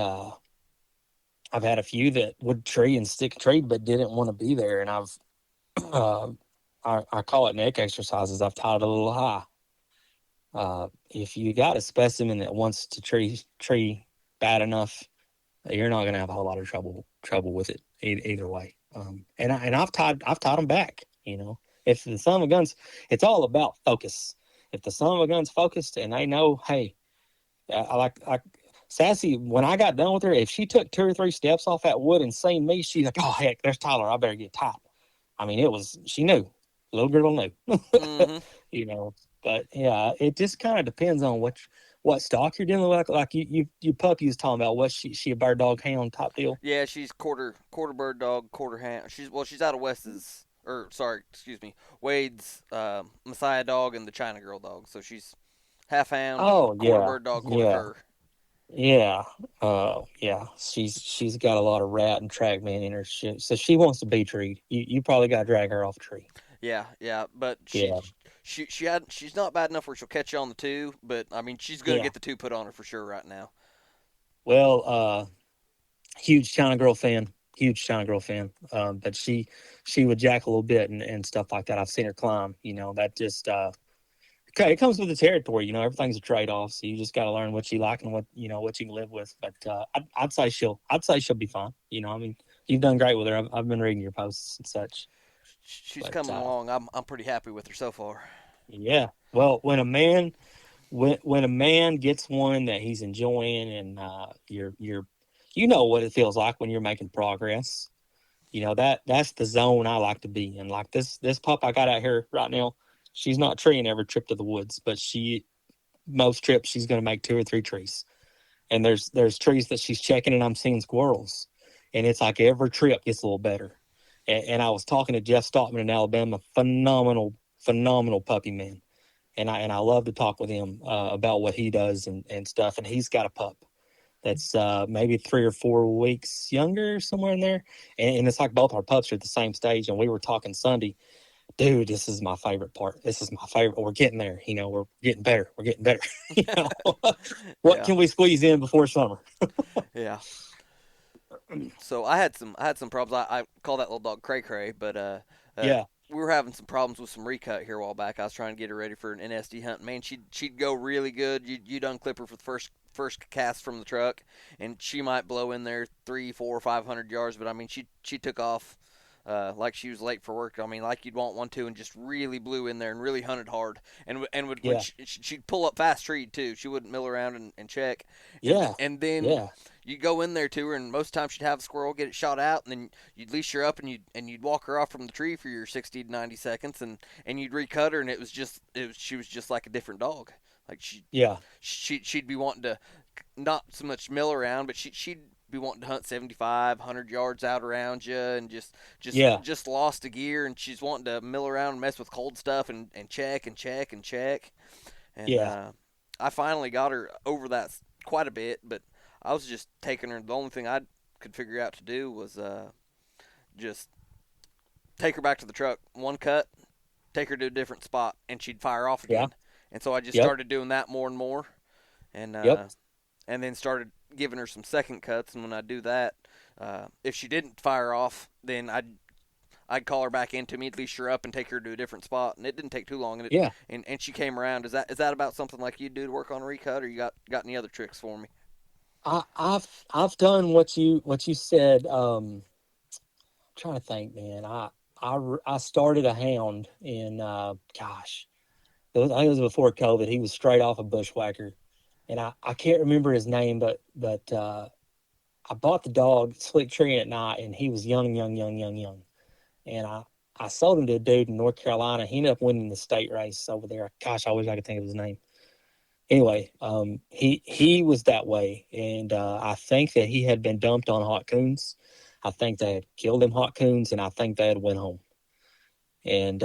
would tree and stick tree but didn't want to be there, and uh, I call it neck exercises. I've tied a little high. If you got a specimen that wants to tree bad enough, you're not going to have a whole lot of trouble with it either way. And I've taught them back. If the son of a guns, it's all about focus. If the son of a gun's focused and they know, hey, I like Sassy, when I got done with her, if she took 2 or 3 steps off that wood and seen me, she's like, "Oh heck, there's Tyler. I better get tight." I mean, she knew, little girl knew, Hmm. you know. But yeah, it just kind of depends on what stock you're dealing with. Like you puppy was talking about, what she a bird dog hound type deal. Yeah, she's quarter bird dog, quarter ham. She's out of Wes's, or sorry, excuse me, Wade's Messiah dog and the China Girl dog. So she's half hound, Oh quarter yeah, bird dog, quarter yeah, cur. yeah, yeah. She's got a lot of rat and track man in her shit, so she wants to be treed. You probably got to drag her off a tree. Yeah, yeah, but Yeah, she's not bad enough where she'll catch you on the two, but I mean she's gonna yeah. get the two put on her for sure right now. Well, huge China Girl fan. Huge China Girl fan. But she would jack a little bit and stuff like that. I've seen her climb. That just okay. It comes with the territory. Everything's a trade off. So you just got to learn what you like and what you can live with. But I'd say she'll be fine. I mean, you've done great with her. I've been reading your posts and such. She's But coming along. I'm pretty happy with her so far. yeah. Well, when a man gets one that he's enjoying, and you know what it feels like when you're making progress. That's the zone I like to be in. Like this pup I got out here right now, she's not treeing every trip to the woods, but most trips she's going to make 2 or 3 trees. And there's trees that she's checking, and I'm seeing squirrels, and it's like every trip gets a little better. And I was talking to Jeff Stockman in Alabama, phenomenal puppy man, and I love to talk with him about what he does and stuff. And he's got a pup that's maybe 3 or 4 weeks younger, somewhere in there. And it's like both our pups are at the same stage. And we were talking Sunday, dude, this is my favorite part. This is my favorite. We're getting there. We're getting better. We're getting better. you know, what Yeah, can we squeeze in before summer? yeah. So I had some problems. I call that little dog Cray Cray, but uh, Yeah, we were having some problems with some recut here a while back. I was trying to get her ready for an NSD hunt. Man, she'd go really good. You'd unclip her for the first cast from the truck, and she might blow in there 3, 4, 500 yards. But I mean, she took off. Like she was late for work. I mean, like you'd want one to, and just really blew in there and really hunted hard. And would when yeah, she'd pull up fast treed too. She wouldn't mill around and check. And yeah, and then yeah, you go in there to her, and most times she'd have a squirrel, get it shot out, and then you'd leash her up, and you'd walk her off from the tree for your 60 to 90 seconds, and you'd recut her, and she was just like a different dog. Like yeah, she'd be wanting to not so much mill around, but she'd be wanting to hunt 75, 100 yards out around you, and yeah, just lost a gear, and she's wanting to mill around and mess with cold stuff and check and check and check, and yeah, I finally got her over that quite a bit, but I was just taking her. The only thing I could figure out to do was just take her back to the truck, one cut, take her to a different spot, and she'd fire off yeah, again. And so I just yep, started doing that more and more, and yep, then started giving her some second cuts. And when I do that, if she didn't fire off, then I'd call her back into me, leash her up, and take her to a different spot. And it didn't take too long, yeah. and she came around. Is that about something like you do to work on a recut, or you got any other tricks for me? I've done what you said. Trying to think, man. I started a hound in gosh, I think it was before COVID. He was straight off a bushwhacker, and I can't remember his name, but I bought the dog slick tree at night, and he was young, young, young, young, young, and I sold him to a dude in North Carolina. He ended up winning the state race over there. Gosh, I wish I could think of his name. Anyway, he was that way, and I think that he had been dumped on hot coons. I think they had killed him hot coons, and I think they had went home. And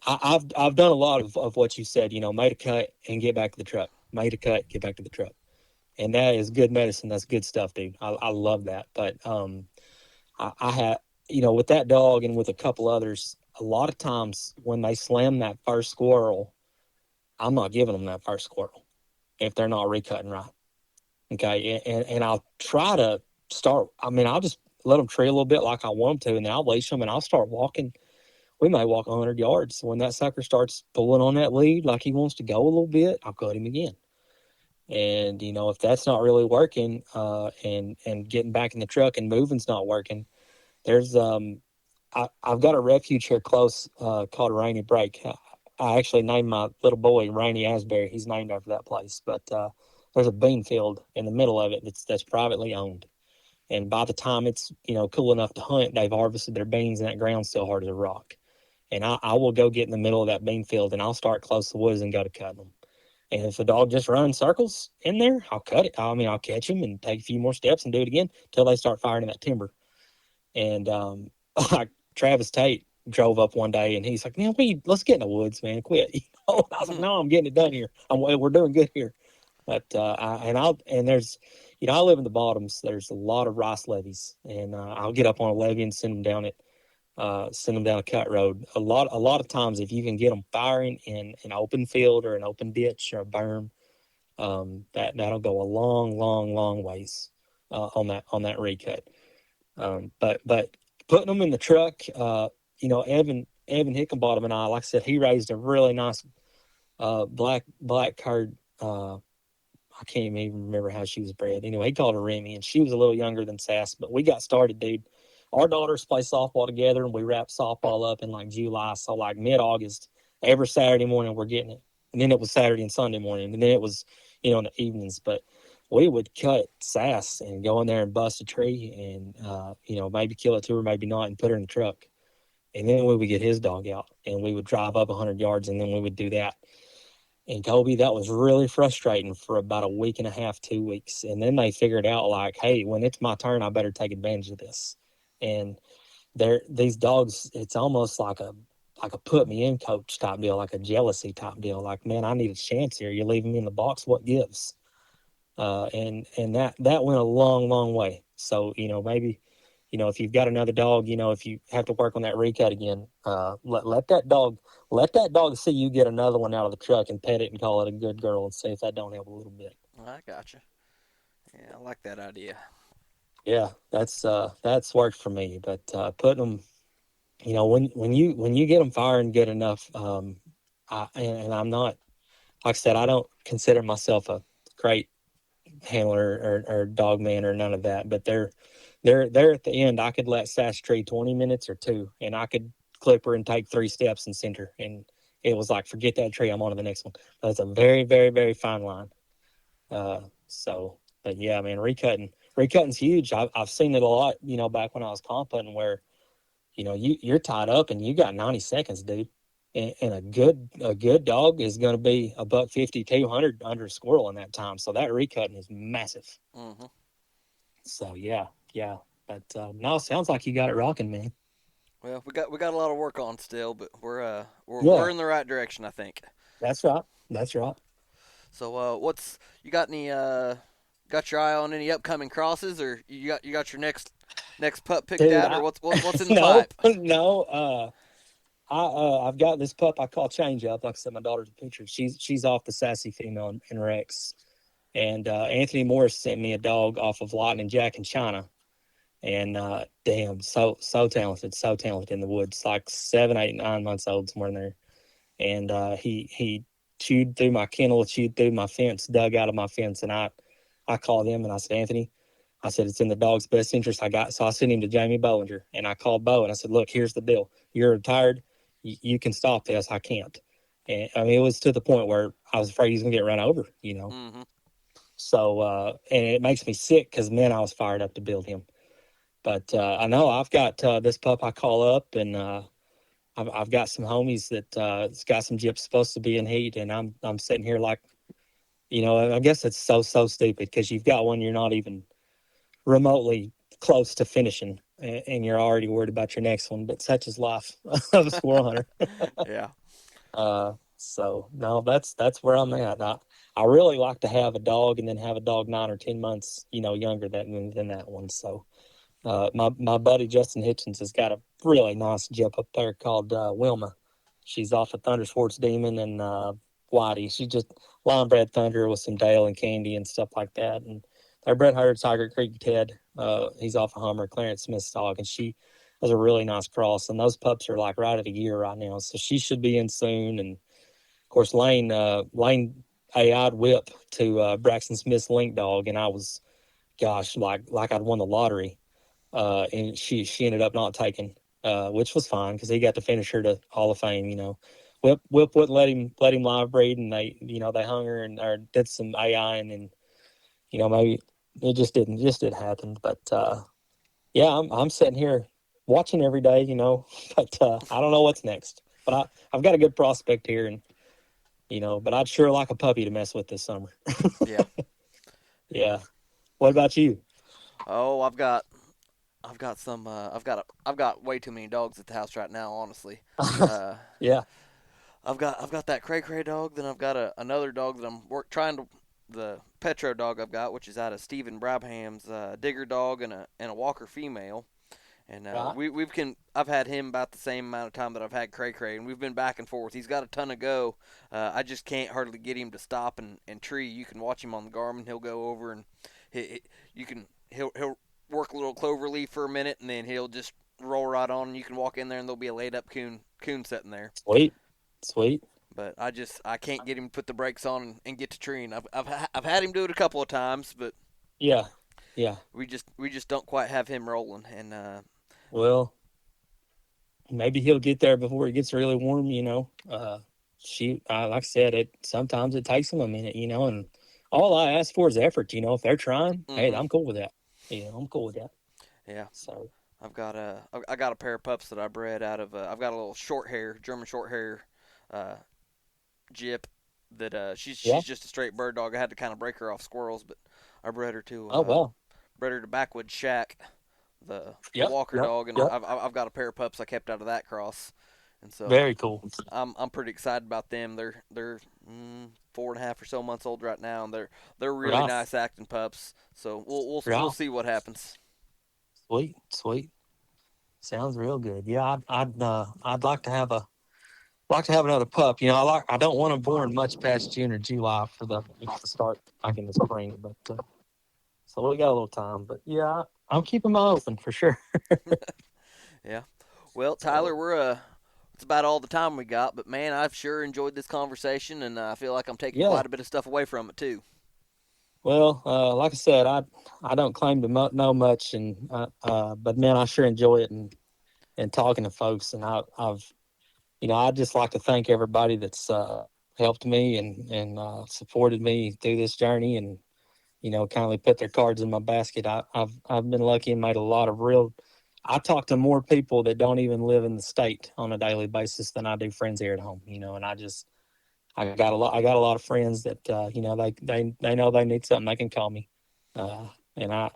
I've done a lot of what you said. Made a cut and get back to the truck. Made a cut, get back to the truck, and that is good medicine. That's good stuff, dude. I love that. But I had with that dog and with a couple others, a lot of times when they slam that first squirrel, I'm not giving them that first squirrel if they're not recutting right. Okay, and I'll try to start. I mean, I'll just let them tree a little bit like I want them to, and then I'll leash them and I'll start walking. We may walk 100 yards. When that sucker starts pulling on that lead like he wants to go a little bit, I'll cut him again. And if that's not really working, and getting back in the truck and moving's not working, there's I've got a refuge here close called a Rainy Break. I actually named my little boy Rainy Asberry. He's named after that place. But there's a bean field in the middle of it that's privately owned. And by the time it's, cool enough to hunt, they've harvested their beans and that ground's still hard as a rock. And I will go get in the middle of that bean field and I'll start close to the woods and go to cut them. And if a dog just runs circles in there, I'll cut it. I mean, I'll catch him and take a few more steps and do it again until they start firing in that timber. And like Travis Tate drove up one day and he's like, "Man, let's get in the woods, man. Quit." I was like, "No, I'm getting it done here. We're doing good here." But there's, I live in the bottoms. There's a lot of rice levees, and I'll get up on a levee and send them down a cut road. A lot of times, if you can get them firing in an open field or an open ditch or a berm, that'll go a long, long, long ways on that recut. But putting them in the truck, Evan Hickenbottom and I, like I said, he raised a really nice black card. I can't even remember how she was bred. Anyway, he called her Remy, and she was a little younger than Sass. But we got started, dude. Our daughters play softball together, and we wrap softball up in like July. So like mid-August, every Saturday morning we're getting it. And then it was Saturday and Sunday morning, and then it was, in the evenings. But we would cut Sass and go in there and bust a tree, and maybe kill it to her, maybe not, and put her in the truck. And then we would get his dog out, and we would drive up 100 yards, and then we would do that. And Kobe, that was really frustrating for about a week and a half, 2 weeks. And then they figured out, like, hey, when it's my turn, I better take advantage of this. And these dogs, it's almost like a put me in coach type deal, like a jealousy type deal. Like, man, I need a chance here. You're leaving me in the box. What gives? And that went a long, long way. So, maybe, if you've got another dog, if you have to work on that recut again, let that dog see you get another one out of the truck and pet it and call it a good girl and see if that don't help a little bit. I gotcha. Yeah, I like that idea. Yeah, that's worked for me. But putting them, when you get them firing good enough, and I'm not, like I said, I don't consider myself a great handler or dog man or none of that. But they're at the end. I could let Sash tree 20 minutes or two, and I could clip her and take 3 steps and send her. And it was like, forget that tree. I'm on to the next one. But it's a very, very, very fine line. But yeah, man, recutting's huge. I've seen it a lot. Back when I was comp hunting, where you're tied up and you got 90 seconds, dude. And a good dog is going to be a buck 50, 200 under a squirrel in that time. So that recutting is massive. Hmm. So yeah, yeah. But no, sounds like you got it rocking, man. Well, we got a lot of work on still, but we're Yeah, in the right direction, I think. that's right. That's right. So, what's you got any got your eye on any upcoming crosses, or you got your next pup picked Dude, out, or what's in the no, pipe? no. I've got this pup I call Change Up. Like I said, my daughter's a picture. She's off the sassy female in Rex. And Anthony Morris sent me a dog off of Lightning Jack in China. And damn, so talented, so talented in the woods. Like 7, 8, 9 months old, somewhere in there. And he chewed through my kennel, chewed through my fence, dug out of my fence, and I called him and I said, Anthony, I said, it's in the dog's best interest. So I sent him to Jamie Bollinger, and I called Bo and I said, look, here's the deal. You're retired. You can stop this. I can't. And I mean, it was to the point where I was afraid he's gonna get run over. Mm-hmm. So and it makes me sick because man, I was fired up to build him. But I know I've got this pup I call up, and I've got some homies that it's got some gyps supposed to be in heat, and I'm sitting here like, I guess it's so stupid because you've got one you're not even remotely close to finishing, and you're already worried about your next one. But such is life of a squirrel hunter. Yeah. So no, that's where I'm at. I really like to have a dog and then have a dog 9 or 10 months, younger than that one. So my buddy Justin Hitchens has got a really nice jip up there called Wilma. She's off of Thunder Sports Demon and Whitey. She just line bred Thunder with some Dale and Candy and stuff like that. And they're bred herd Tiger Creek Ted. He's off of Hummer, Clarence Smith's dog, and she has a really nice cross. And those pups are like right at a year right now, so she should be in soon. And of course, Lane AI'd whip to Braxton Smith's Link dog, and I was, gosh, like I'd won the lottery. And she ended up not taking, which was fine because he got to finish her to Hall of Fame. Whip wouldn't let him live breed, and they hung her and or did some AI and maybe it just didn't happen. But yeah, I'm sitting here watching every day, but I don't know what's next. But I've got a good prospect here, and but I'd sure like a puppy to mess with this summer. Yeah. Yeah. What about you? Oh, I've got some. I've got way too many dogs at the house right now. Honestly, uh, Yeah. I've got that cray cray dog. Then I've got another dog that I'm trying to the Petro dog I've got, which is out of Stephen Brabham's Digger dog and a Walker female. And Right. I've had him about the same amount of time that I've had Cray Cray, and we've been back and forth. He's got a ton of go. I just can't hardly get him to stop and tree. You can watch him on the Garmin. He'll go over and he'll work a little clover leaf for a minute, and then he'll just roll right on. And you can walk in there, and there'll be a laid up coon sitting there. Sweet. Sweet. But I can't get him to put the brakes on and get to treeing. I've had him do it a couple of times, but Yeah. Yeah. we just don't quite have him rolling. And Well, maybe he'll get there before it gets really warm. Like I said, it sometimes it takes them a minute, and all I ask for is effort. If they're trying, hey, mm-hmm. I'm cool with that. I'm cool with that. Yeah. So I got a pair of pups that I bred out of. I've got a little short hair German short hair, uh, Jip. That yeah. she's just a straight bird dog. I had to kind of break her off squirrels, but I Oh well. bred her to Backwoods Shack, the Yep. Walker Yep. dog, and Yep. I've got a pair of pups I kept out of that cross, and so Very cool. I'm pretty excited about them. They're 4.5 or so months old right now, and they're really Right. nice acting pups. So we'll Right. see what happens. Sweet. Sweet. Sounds real good. Yeah. I'd like to have another pup. I don't want them born much past June or July for the start like in the spring, but so we got a little time. But yeah, I'm keeping my open for sure. Yeah. Well, Tyler, So we're it's about all the time we got, but man, I've sure enjoyed this conversation, and I feel like I'm taking yeah, quite a bit of stuff away from it too. well, like I said, I don't claim to know much, and but man, I sure enjoy it and talking to folks, and I've I just like to thank everybody that's helped me and supported me through this journey, and kindly put their cards in my basket. I've been lucky and made a lot of real. I talk to more people that don't even live in the state on a daily basis than I do friends here at home. And I got a lot of friends that they know they need something, they can call me, and I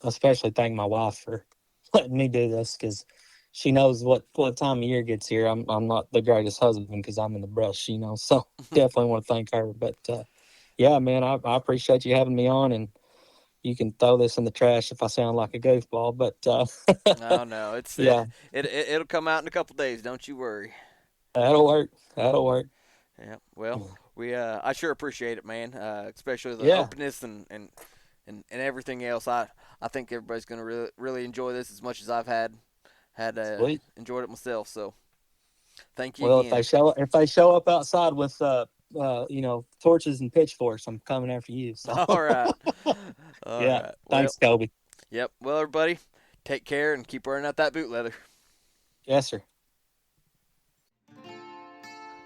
especially thank my wife for letting me do this because she knows what time of year gets here. I'm not the greatest husband because I'm in the brush, so definitely want to thank her. But yeah, man, I appreciate you having me on, and you can throw this in the trash if I sound like a goofball. But No, no, yeah, it'll come out in a couple days. Don't you worry. that'll work. That'll work. Yeah. Well, we I sure appreciate it, man. Especially the Yeah, openness and everything else. I think everybody's gonna really enjoy this as much as I've had sweet. enjoyed it myself. So thank you Well, again. if they show up outside with torches and pitchforks, I'm coming after you. So All right. All yeah, right. Well, thanks, Kobe. yep. Well, everybody, take care and keep wearing out that boot leather. Yes, sir.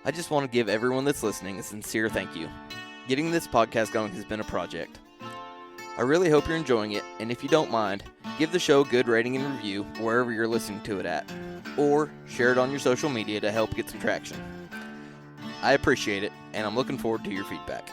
I just want to give everyone that's listening a sincere thank you. Getting this podcast going has been a project. I really hope you're enjoying it, and if you don't mind, give the show a good rating and review wherever you're listening to it at, or share it on your social media to help get some traction. I appreciate it, and I'm looking forward to your feedback.